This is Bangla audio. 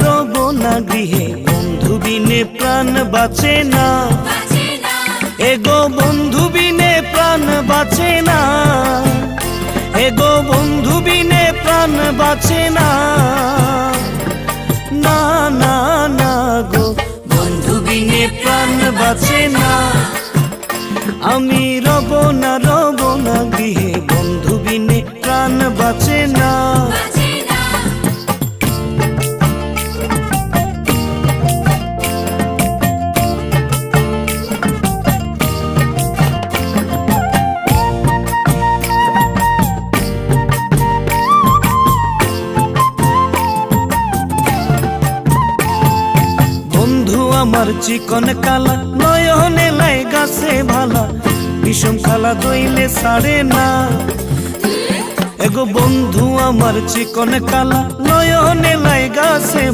রব না গৃহে, বন্ধু বিনে প্রাণ বাঁচে না। এগো বন্ধু বিনে প্রাণ বাঁচে না, এগো বন্ধু বিনে প্রাণ বাঁচে না। না না না গো, বন্ধু বিনে প্রাণ বাঁচে না। আমি রব না গৃহে, বন্ধু বিনে প্রাণ বাঁচে না। বন্ধু আমার চিকন কালা, নয়নে লাই গাছে ভালা, বিষম খালা দইলে ছাড়ে না। এগো বন্ধু আমার চিকন কালা, নয়নে লাই গাছে